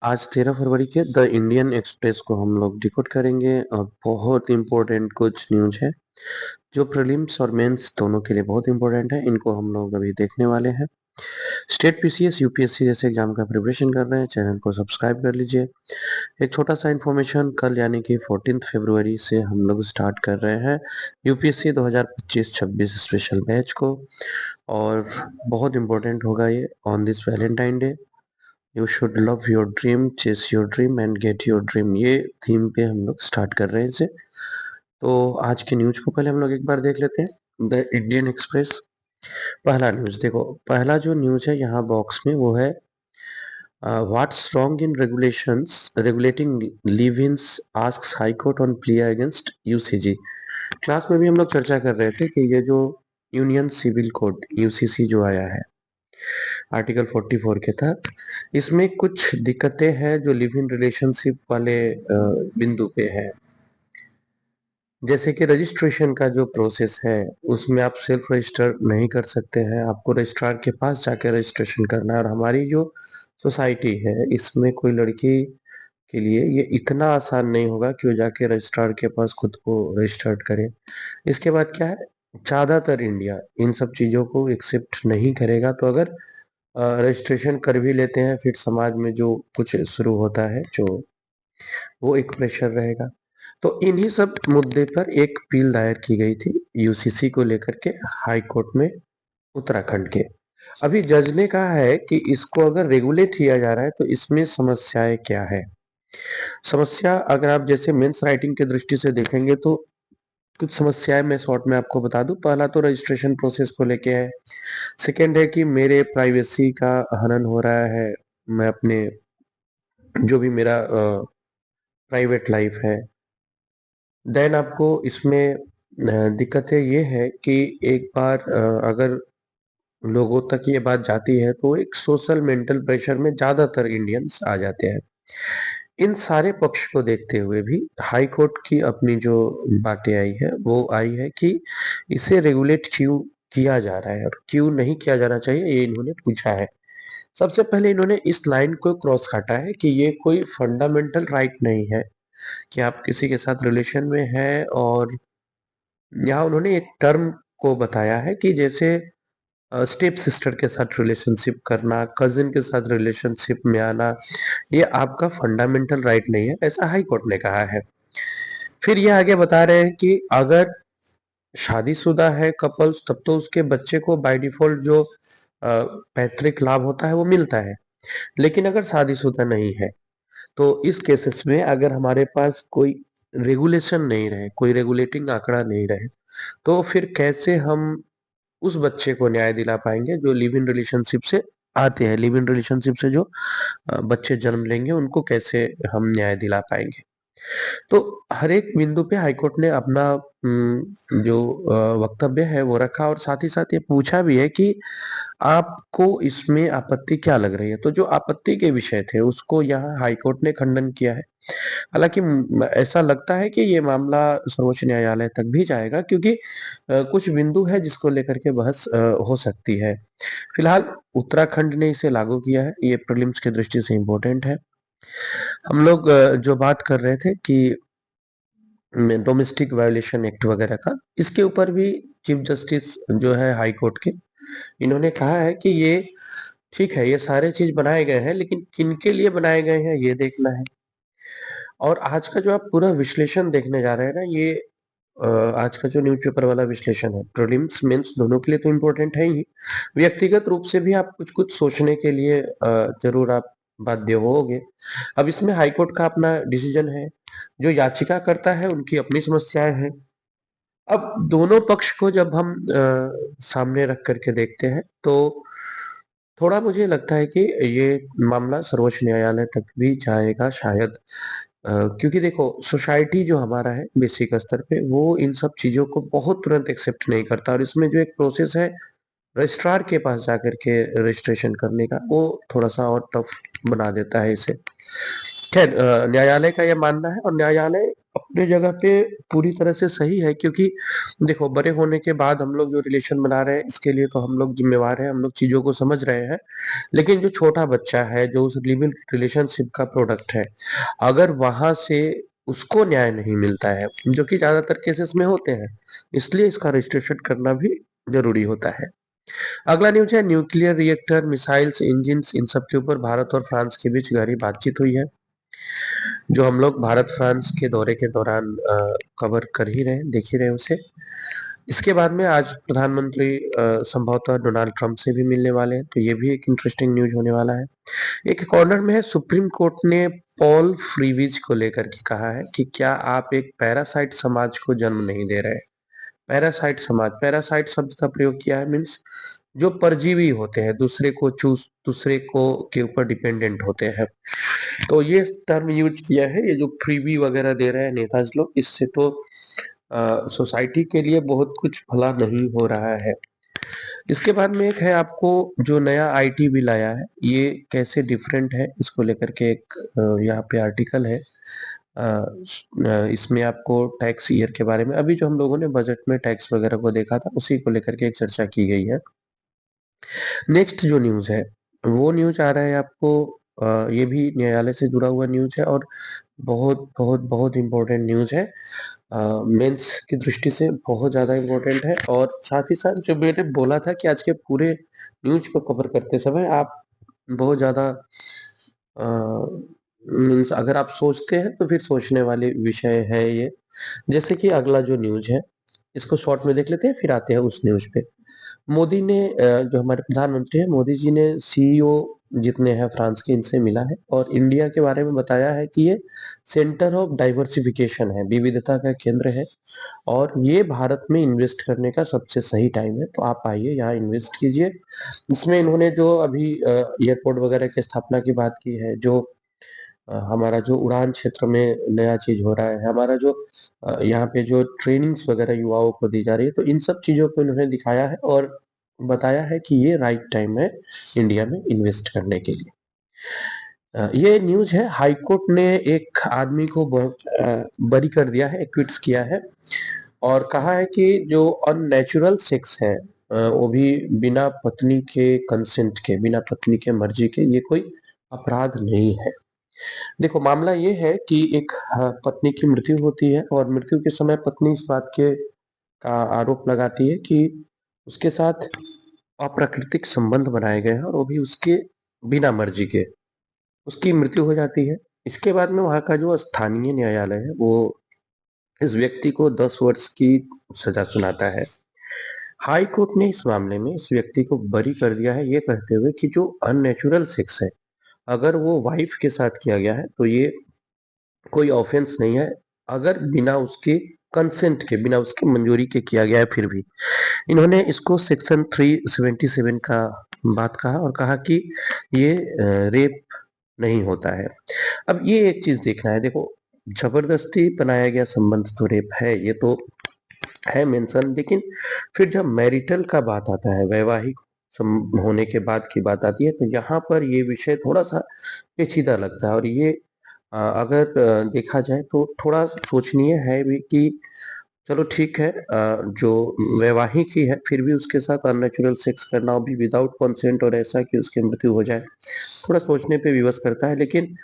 आज 13 फरवरी के the Indian express को हम लोग डिकोड करेंगे और बहुत इम्पोर्टेंट कुछ न्यूज़ है जो प्रीलिम्स और मेंस दोनों के लिए बहुत इम्पोर्टेंट है। इनको हम लोग अभी देखने वाले हैं। स्टेट पीसीएस यूपीएससी जैसे एग्जाम का प्रिपरेशन कर रहे हैं, चैनल को सब्सक्राइब कर लीजिए। एक छोटा सा इन्फॉर्मेशन, कल यानी कि 14 फरवरी से हम लोग स्टार्ट कर रहे हैं यूपीएससी 2025-26 स्पेशल बैच को। और बहुत इम्पोर्टेंट होगा ये on this Valentine Day. You should love your dream, chase your dream and get your dream, ये थीम पे हम लोग स्टार्ट कर रहे हैं इसे। तो आज की न्यूज को पहले हम लोग एक बार देख लेते हैं। द इंडियन एक्सप्रेस, पहला न्यूज देखो। पहला जो न्यूज है यहाँ बॉक्स में वो है what's wrong in regulations regulating live-ins, asks high court on plea against UCG. Class में भी हम लोग चर्चा कर रहे थे कि ये जो यूनियन सिविल कोड यूसीसी जो आया है आर्टिकल 44 के तहत, इसमें कुछ दिक्कतें हैं जो लिव इन रिलेशनशिप वाले बिंदु पे है। जैसे कि रजिस्ट्रेशन का जो प्रोसेस है उसमें आप सेल्फ रजिस्टर नहीं कर सकते हैं, आपको रजिस्ट्रार के पास जाकर रजिस्ट्रेशन करना है। और हमारी जो सोसाइटी है इसमें कोई लड़की के लिए ये इतना आसान नहीं होगा कि वो जाके रजिस्ट्रार के पास खुद को रजिस्टर्ड करे। इसके बाद क्या है, ज़्यादातर इंडिया इन सब चीज़ों को एक्सेप्ट नहीं करेगा। तो अगर रजिस्ट्रेशन कर भी लेते हैं फिर समाज में जो कुछ शुरू होता है जो वो एक प्रेशर रहेगा। तो इन्हीं सब मुद्दे पर एक अपील दायर की गई थी यूसीसी को लेकर के हाई कोर्ट में उत्तराखंड के। अभी जज ने कहा है कि इसको अगर रेगुलेट किया जा रहा है तो इसमें समस्याएं क्या है। समस्या अगर आप जैसे मेंस राइटिंग के दृष्टि से देखेंगे तो कुछ समस्याएं मैं शॉर्ट में आपको बता दूं। पहला तो रजिस्ट्रेशन प्रोसेस को लेके है। सेकेंड है कि मेरे प्राइवेसी का हनन हो रहा है। मैं अपने जो भी मेरा प्राइवेट लाइफ है। देन आपको इसमें दिक्कतें ये है कि एक बार अगर लोगों तक ये बात जाती है तो एक सोशल मेंटल प्रेशर में ज़्यादातर इंडियंस आ जाते हैं। इन सारे पक्ष को देखते हुए भी हाई कोर्ट की अपनी जो बातें आई है वो आई है कि इसे रेगुलेट क्यों किया जा रहा है और क्यों नहीं किया जाना चाहिए, ये इन्होंने पूछा है। सबसे पहले इन्होंने इस लाइन को क्रॉस काटा है कि ये कोई फंडामेंटल राइट नहीं है कि आप किसी के साथ रिलेशन में हैं। और यहाँ उन्होंने एक टर्म को बताया है कि जैसे स्टेप सिस्टर के साथ रिलेशनशिप करना, कजिन के साथ रिलेशनशिप में आना, ये आपका फंडामेंटल राइट नहीं है, ऐसा हाई कोर्ट ने कहा है। फिर ये आगे बता रहे हैं कि अगर शादीशुदा है कपल्स तब तो उसके बच्चे को बाय डिफॉल्ट जो पैतृक लाभ होता है वो मिलता है। लेकिन अगर शादीशुदा नहीं है तो इस केसेस में अगर हमारे पास कोई रेगुलेशन नहीं रहे, कोई रेगुलेटिंग आंकड़ा नहीं रहे, तो फिर कैसे हम उस बच्चे को न्याय दिला पाएंगे जो लिव इन रिलेशनशिप से आते हैं। लिव इन रिलेशनशिप से जो बच्चे जन्म लेंगे उनको कैसे हम न्याय दिला पाएंगे। तो हर एक बिंदु पे हाईकोर्ट ने अपना जो वक्तव्य है वो रखा और साथ ही साथ ये पूछा भी है कि आपको इसमें आपत्ति क्या लग रही है। तो जो आपत्ति के विषय थे उसको यहाँ हाईकोर्ट ने खंडन किया है। हालांकि ऐसा लगता है कि ये मामला सर्वोच्च न्यायालय तक भी जाएगा क्योंकि कुछ बिंदु है जिसको लेकर के बहस हो सकती है। फिलहाल उत्तराखंड ने इसे लागू किया है, ये प्रीलिम्स की दृष्टि से इम्पोर्टेंट है। हम लोग जो बात कर रहे थे कि डोमेस्टिक वायलेशन एक्ट वगैरह का, इसके ऊपर भी चीफ जस्टिस जो है हाई कोर्ट के, इन्होंने कहा है कि ये ठीक है, ये सारे चीज बनाए गए हैं लेकिन किनके लिए बनाए गए हैं ये देखना है। और आज का जो आप पूरा विश्लेषण देखने जा रहे हैं ना, ये आज का जो न्यूज़पेपर वाला विश्लेषण है प्रीलिम्स मेंस दोनों के लिए तो इम्पोर्टेंट है ही, व्यक्तिगत रूप से भी आप कुछ कुछ सोचने के लिए जरूर आप बाध्य होगे। अब इसमें हाईकोर्ट का अपना डिसीजन है, जो याचिका करता है उनकी अपनी समस्याएं हैं। अब दोनों पक्ष को जब हम सामने रख करके देखते हैं तो थोड़ा मुझे लगता है कि ये मामला सर्वोच्च न्यायालय तक भी जाएगा शायद। क्योंकि देखो सोसाइटी जो हमारा है बेसिक स्तर पे वो इन सब चीज़ों को बहुत तुरंत एक्सेप्ट नहीं करता। और इसमें जो एक प्रोसेस है रजिस्ट्रार के पास जाकर के रजिस्ट्रेशन करने का, वो थोड़ा सा और टफ बना देता है इसे। खैर न्यायालय का यह मानना है और न्यायालय अपने जगह पे पूरी तरह से सही है, क्योंकि देखो बड़े होने के बाद हम लोग जो रिलेशन बना रहे हैं इसके लिए तो हम लोग जिम्मेवार हैं, हम लोग चीज़ों को समझ रहे हैं। लेकिन जो छोटा बच्चा है, जो उस लिव इन रिलेशनशिप का प्रोडक्ट है, अगर वहाँ से उसको न्याय नहीं मिलता है, जो कि ज़्यादातर केसेस में होते हैं, इसलिए इसका रजिस्ट्रेशन करना भी ज़रूरी होता है। अगला न्यूज़ है न्यूक्लियर रिएक्टर, मिसाइल्स, इंजिन्स, इन सब के ऊपर भारत और फ्रांस के बीच गहरी बातचीत हुई है, जो हम लोग भारत फ्रांस के दौरे के दौरान कवर कर ही रहे हैं, देख ही रहे हैं उसे। इसके बाद में आज प्रधानमंत्री संभवतः डोनाल्ड ट्रंप से भी मिलने वाले हैं, तो ये भी एक इंटरेस्टिंग न्यूज़ होने वाला है। एक कॉर्नर में है, सुप्रीम कोर्ट ने पॉल फ्रीविज को लेकर के कहा है कि क्या आप एक पैरासाइट समाज को जन्म नहीं दे रहे। पैरासाइट समाज, पैरासाइट शब्द का प्रयोग किया है, मीन्स जो परजीवी होते हैं, दूसरे को के ऊपर डिपेंडेंट होते हैं। तो ये टर्म यूज किया है, ये जो फ्रीबी वगैरह दे रहे हैं नेताज लोग, इससे तो सोसाइटी के लिए बहुत कुछ भला नहीं हो रहा है। इसके बाद में एक है, आपको जो नया आईटी बिल आया है ये कैसे डिफरेंट है, इसको लेकर के एक यहाँ पे आर्टिकल है। इसमें आपको टैक्स ईयर के बारे में, अभी जो हम लोगों ने बजट में टैक्स वगैरह को देखा था उसी को लेकर के एक चर्चा की गई है। नेक्स्ट जो न्यूज़ है वो न्यूज़ आ रहा है आपको, ये भी न्यायालय से जुड़ा हुआ न्यूज़ है और बहुत बहुत बहुत इम्पोर्टेंट न्यूज़ है। मेंस की दृष्टि से बहुत ज़्यादा इम्पोर्टेंट है, और साथ ही साथ जो मैंने बोला था कि आज के पूरे न्यूज़ को कवर करते समय आप बहुत ज़्यादा मीन्स अगर आप सोचते हैं तो फिर सोचने वाली विषय है ये। जैसे कि अगला जो न्यूज़ है इसको शॉर्ट में देख लेते हैं, फिर आते हैं उस न्यूज़ पे। मोदी ने जो हमारे प्रधानमंत्री हैं मोदी जी ने सीईओ जितने हैं फ्रांस के, इनसे मिला है और इंडिया के बारे में बताया है कि ये सेंटर ऑफ डाइवर्सिफिकेशन है, विविधता का केंद्र है, और ये भारत में इन्वेस्ट करने का सबसे सही टाइम है, तो आप आइए यहाँ इन्वेस्ट कीजिए। इसमें इन्होंने जो अभी एयरपोर्ट वगैरह की स्थापना की बात की है, जो हमारा जो उड़ान क्षेत्र में नया चीज हो रहा है, हमारा जो यहाँ पे जो ट्रेनिंग्स वगैरह युवाओं को दी जा रही है, तो इन सब चीजों को इन्होंने दिखाया है और बताया है कि ये राइट टाइम है इंडिया में इन्वेस्ट करने के लिए। ये न्यूज है, हाई कोर्ट ने एक आदमी को बरी कर दिया है, एक्विट्स किया है, और कहा है कि जो अननेचुरल सेक्स है वो भी बिना पत्नी के कंसेंट के, बिना पत्नी के मर्जी के, ये कोई अपराध नहीं है। देखो मामला ये है कि एक पत्नी की मृत्यु होती है और मृत्यु के समय पत्नी इस बात के का आरोप लगाती है कि उसके साथ अप्राकृतिक संबंध बनाए गए हैं और वो भी उसके बिना मर्जी के, उसकी मृत्यु हो जाती है। इसके बाद में वहाँ का जो स्थानीय न्यायालय है वो इस व्यक्ति को 10 वर्ष की सजा सुनाता है। हाई कोर्ट ने इस मामले में इस व्यक्ति को बरी कर दिया है, ये कहते हुए कि जो अननेचुरल सेक्स है अगर वो वाइफ के साथ किया गया है तो ये कोई ऑफेंस नहीं है, अगर बिना उसके कंसेंट के, बिना उसके मंजूरी के किया गया है फिर भी। इन्होंने इसको सेक्शन 377 का बात कहा और कहा कि ये रेप नहीं होता है। अब ये एक चीज देखना है, देखो जबरदस्ती बनाया गया संबंध तो रेप है, ये तो है मेंशन, लेकिन फिर जब मैरिटल का बात आता है, वैवाहिक होने के बाद की बात आती है, तो यहाँ पर ये विषय थोड़ा सा पेचीदा लगता है, और ये अगर देखा जाए तो थोड़ा सोचनीय है भी कि चलो ठीक है, जो वैवाहिक ही है फिर भी उसके साथ अननेचुरल सेक्स करना, वो भी विदाउट कंसेंट, और ऐसा कि उसकी मृत्यु हो जाए, थोड़ा सोचने पे विवश करता है। लेकिन